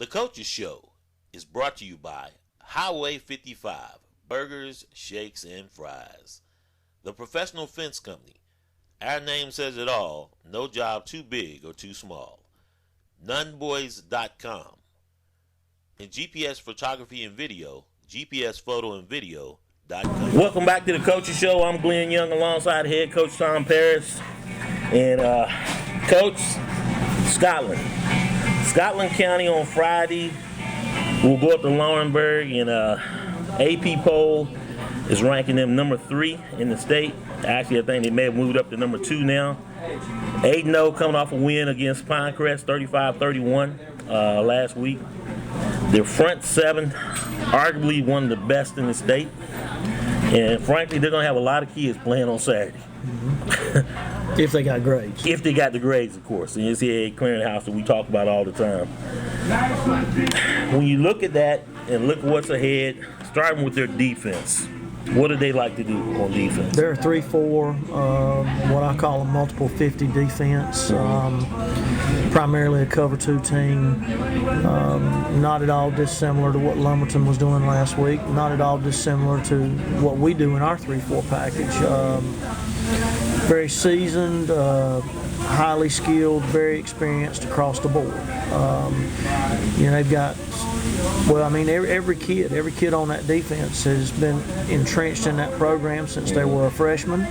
The Coaches Show is brought to you by Highway 55 Burgers, Shakes, and Fries. The Professional Fence Company. Our name says it all. No job too big or too small. Nunboys.com. And GPS Photography and Video, GPSPhotoandVideo.com. Welcome back to the Coaches Show. I'm Glenn Young alongside head coach Tom Paris and Coach Scotland. Scotland County on Friday. We'll go up to Laurinburg, and AP poll is ranking them number 3 in the state. Actually, I think they may have moved up to number 2 now. 8-0 coming off a win against Pinecrest, 35-31 last week. Their front 7, arguably one of the best in the state. And frankly, they're going to have a lot of kids playing on Saturday. Mm-hmm. If they got grades. If they got the grades, of course. The NCAA clearinghouse that we talk about all the time. When you look at that and look what's ahead, starting with their defense, what do they like to do on defense? They're a 3-4, what I call a multiple 50 defense. Primarily a cover 2 team. Not at all dissimilar to what Lumberton was doing last week. Not at all dissimilar to what we do in our 3-4 package. Very seasoned, highly skilled, very experienced across the board. They've got, every kid on that defense has been entrenched in that program since they were a freshman,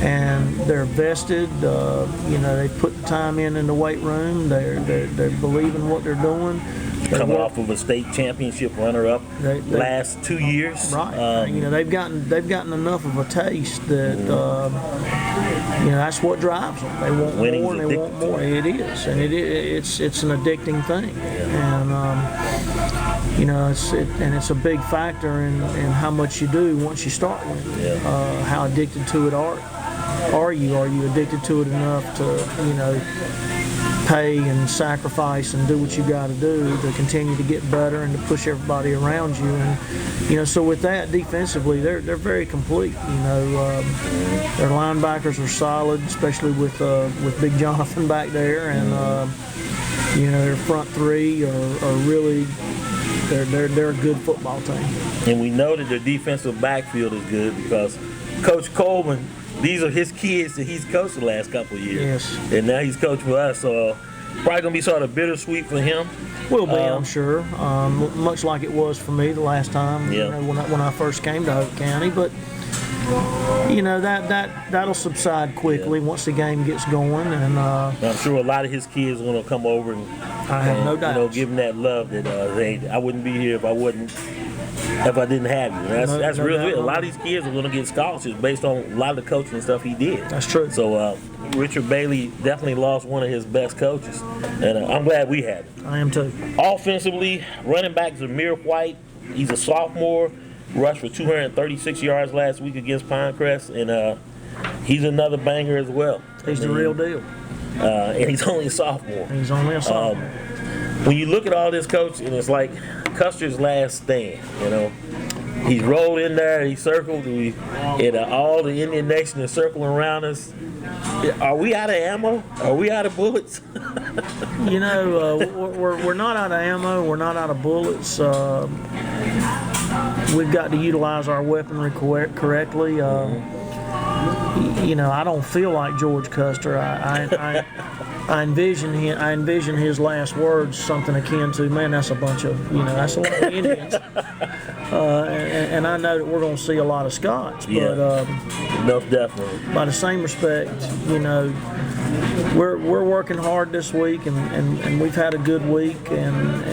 and they're vested. They put the time in the weight room. They believe in what they're doing. Coming off of a state championship runner-up last 2 years. Right. They've gotten enough of a taste that that's what drives them. They want more and they want more. It is, and it's an addicting thing, and it's a big factor in how much you do once you start winning. Yeah. How addicted to it are you? Are you addicted to it enough to pay and sacrifice and do what you got to do to continue to get better and to push everybody around you? And so with that, defensively, they're very complete. Their linebackers are solid, especially with Big Jonathan back there, and their front 3 are really they're a good football team. And we know that their defensive backfield is good because Coach Coleman, these are his kids that he's coached the last couple of years. Yes. And now he's coached for us, so probably going to be sort of bittersweet for him. Will be, I'm sure. Much like it was for me the last time when I first came to Hope County. But, that'll subside quickly once the game gets going. And I'm sure a lot of his kids are going to come over and I have no doubt. Give him that love that I wouldn't be here if I didn't have you. And that's really it. A lot of these kids are going to get scholarships based on a lot of the coaching and stuff he did. That's true. So Richard Bailey definitely lost one of his best coaches, and I'm glad we had him. I am too. Offensively, running back Zamir White, he's a sophomore, rushed for 236 yards last week against Pinecrest, and he's another banger as well. He's the real deal. And he's only a sophomore. When you look at all this, Coach, and it's like Custer's last stand, He's rolled in there, he circled, and all the Indian Nation is circling around us. Are we out of ammo? Are we out of bullets? We're not out of ammo, we're not out of bullets. We've got to utilize our weaponry correctly. I don't feel like George Custer. I envision his last words something akin to, man, that's a bunch of, that's a lot of Indians. And I know that we're going to see a lot of Scots. But no, definitely. By the same respect, we're working hard this week, and we've had a good week, and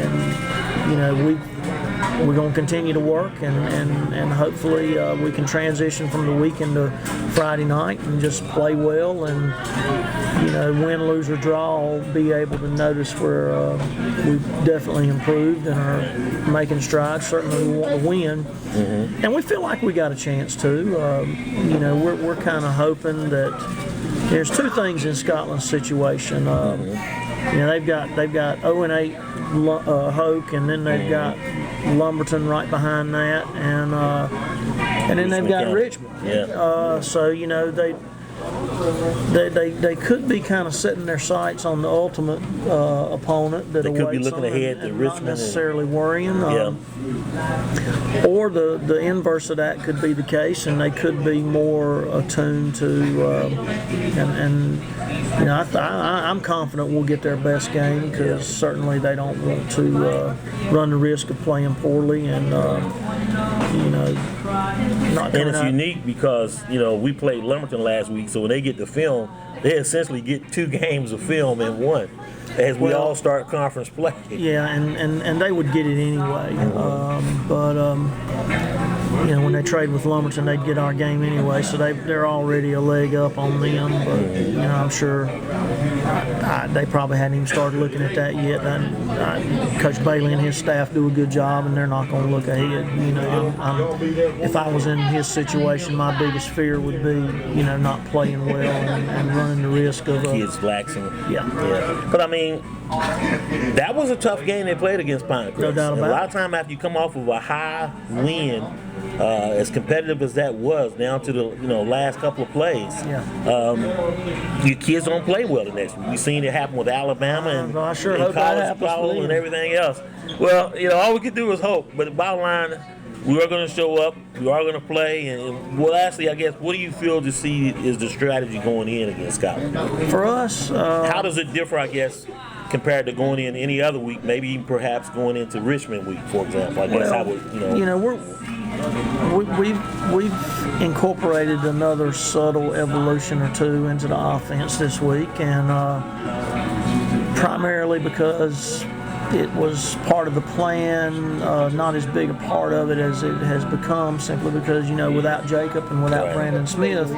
we're going to continue to work, and hopefully we can transition from the weekend to Friday night and just play well, and win, lose, or draw, be able to notice where we've definitely improved and are making strides. Certainly we want to win, and we feel like we got a chance to. We're kind of hoping that there's 2 things in Scotland's situation. They've got 0-8 Hoke, and then they've got Lumberton right behind that, and then they've got Richmond. Yeah. So they could be kind of setting their sights on the ultimate opponent that They could be awaits looking them ahead to and Richmond not necessarily worrying. Yeah. Or the inverse of that could be the case, and they could be more attuned to and you know I'm confident we'll get their best game, because certainly they don't want to run the risk of playing poorly and you know not And coming it's out. unique because, you know, we played Lumberton last week, so when they get the film, they essentially get 2 games of film in one as we all start conference play. Yeah, and they would get it anyway. But you know, when they trade with Lumberton, they'd get our game anyway, so they're already a leg up on them. But you know, I'm sure they probably hadn't even started looking at that yet. Coach Bailey and his staff do a good job, and they're not going to look ahead. You know, if I was in his situation, my biggest fear would be, you know, not playing well and running the risk of Kids laxing. yeah. But I mean, that was a tough game they played against Pinecrest. No doubt And about a lot of time after you come off of a high win, as competitive as that was, down to the last couple of plays, your kids don't play well the next week. We've seen it happen with Alabama and, I sure and hope that college happens for football them. and everything else. Well, you know, all we can do is hope. But the bottom line, we are going to show up. We are going to play. And well, lastly, I guess, what do you feel to see is the strategy going in against Scotland? For us, How does it differ, I guess, compared to going in any other week, maybe even perhaps going into Richmond week, for example? I guess I would, we've incorporated another subtle evolution or two into the offense this week, and primarily because it was part of the plan, not as big a part of it as it has become, simply because, you know, without Jacob and without Right. Brandon Smith,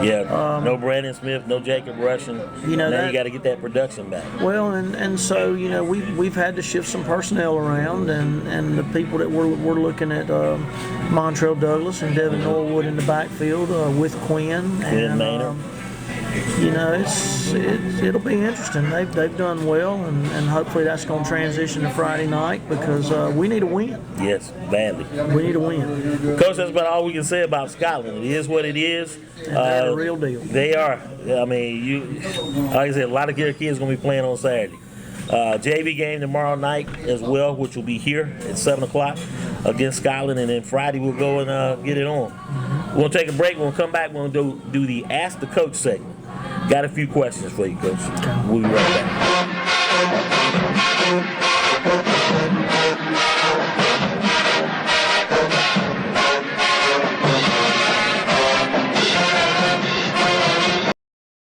no Brandon Smith, no Jacob Russian. You know, now that- you got to get that production back. well, and so, you know, we've had to shift some personnel around, and the people that we're looking at, Montrell Douglas and Devin Norwood in the backfield with Quinn and Maynard. you know, it'll be interesting. They've done well, and hopefully that's going to transition to Friday night, because we need a win. Yes, badly. We need a win. Coach, that's about all we can say about Scotland. It is what it is. And they're the real deal. They are. I mean, like I said, a lot of good kids going to be playing on Saturday. JV game tomorrow night as well, which will be here at 7 o'clock against Scotland, and then Friday we'll go and get it on. We'll take a break. We'll come back. We'll do the Ask the Coach segment. Got a few questions for you, Coach. We'll be right back.